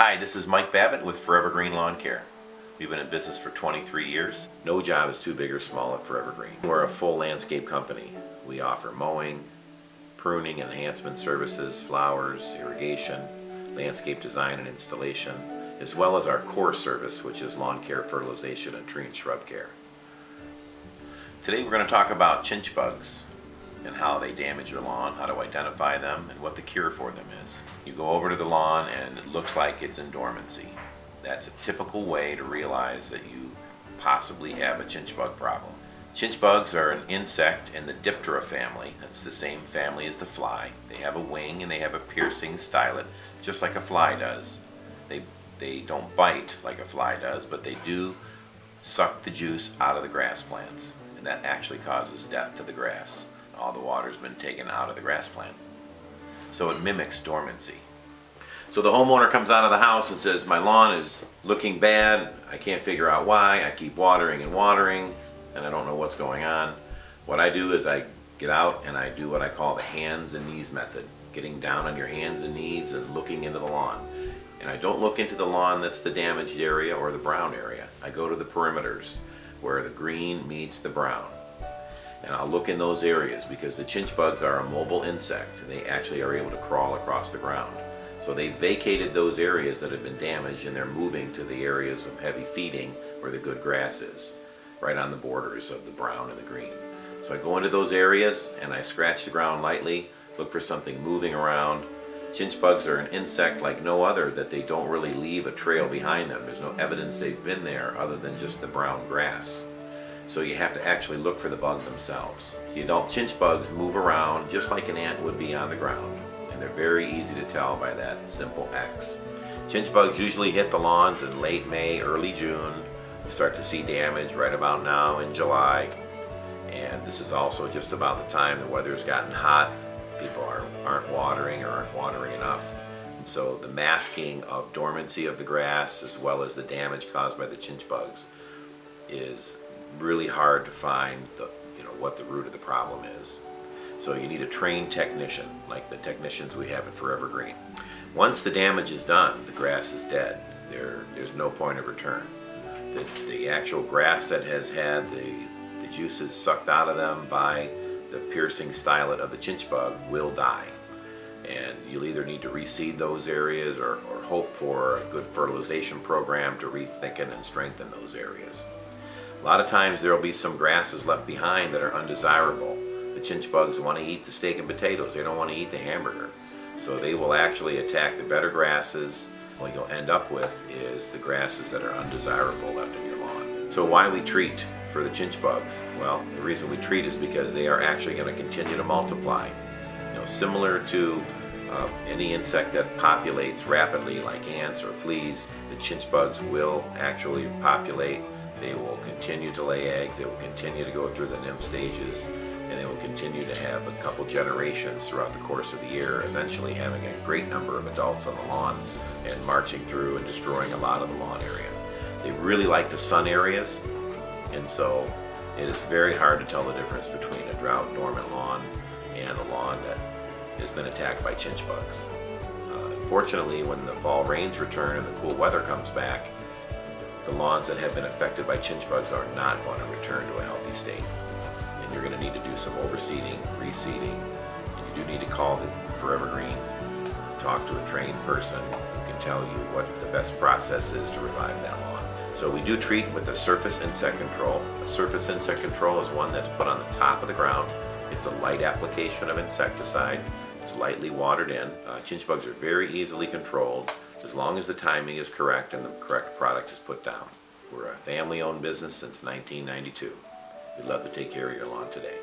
Hi, this is Mike Babbitt with Forevergreen Lawncare. We've been in business for 23 years. No job is too big or small at Forevergreen. We're a full landscape company. We offer mowing, pruning and enhancement services, flowers, irrigation, landscape design and installation, as well as our core service, which is lawn care, fertilization, and tree and shrub care. Today we're going to talk about chinch bugs and how they damage your lawn, how to identify them, and what the cure for them is. You go over to the lawn and it looks like it's in dormancy. That's a typical way to realize that you possibly have a chinch bug problem. Chinch bugs are an insect in the Diptera family. That's the same family as the fly. They have a wing and they have a piercing stylet, just like a fly does. They don't bite like a fly does, but they do suck the juice out of the grass plants, and that actually causes death to the grass. All the water's been taken out of the grass plant. So it mimics dormancy. So the homeowner comes out of the house and says, my lawn is looking bad, I can't figure out why, I keep watering and watering, and I don't know what's going on. What I do is I get out and I do what I call the hands and knees method, getting down on your hands and knees and looking into the lawn. And I don't look into the lawn that's the damaged area or the brown area. I go to the perimeters where the green meets the brown. And I'll look in those areas because the chinch bugs are a mobile insect. They actually are able to crawl across the ground. So they vacated those areas that have been damaged and they're moving to the areas of heavy feeding where the good grass is, right on the borders of the brown and the green. So I go into those areas and I scratch the ground lightly, look for something moving around. Chinch bugs are an insect like no other, that they don't really leave a trail behind them. There's no evidence they've been there other than just the brown grass. So you have to actually look for the bug themselves. The adult chinch bugs move around just like an ant would be on the ground, and they're very easy to tell by that simple X. Chinch bugs usually hit the lawns in late May, early June. You start to see damage right about now in July, and this is also just about the time the weather's gotten hot. People aren't watering or aren't watering enough. And so the masking of dormancy of the grass as well as the damage caused by the chinch bugs is really hard to find what the root of the problem is. So you need a trained technician, like the technicians we have at Forevergreen. Once the damage is done, the grass is dead. There's no point of return. The actual grass that has had the juices sucked out of them by the piercing stylet of the chinch bug will die. And you'll either need to reseed those areas or hope for a good fertilization program to re-thicken and strengthen those areas. A lot of times there will be some grasses left behind that are undesirable. The chinch bugs want to eat the steak and potatoes. They don't want to eat the hamburger. So they will actually attack the better grasses. What you'll end up with is the grasses that are undesirable left in your lawn. So why we treat for the chinch bugs? Well, the reason we treat is because they are actually going to continue to multiply. Similar to any insect that populates rapidly like ants or fleas, the chinch bugs will actually populate. They will continue to lay eggs, they will continue to go through the nymph stages, and they will continue to have a couple generations throughout the course of the year, eventually having a great number of adults on the lawn and marching through and destroying a lot of the lawn area. They really like the sun areas, and so it is very hard to tell the difference between a drought dormant lawn and a lawn that has been attacked by chinch bugs. Unfortunately, when the fall rains return and the cool weather comes back, the lawns that have been affected by chinch bugs are not going to return to a healthy state. And you're going to need to do some overseeding, reseeding, and you do need to call the Forevergreen, talk to a trained person who can tell you what the best process is to revive that lawn. So we do treat with a surface insect control. A surface insect control is one that's put on the top of the ground. It's a light application of insecticide. It's lightly watered in. Chinch bugs are very easily controlled as long as the timing is correct and the correct product is put down. We're a family-owned business since 1992. We'd love to take care of your lawn today.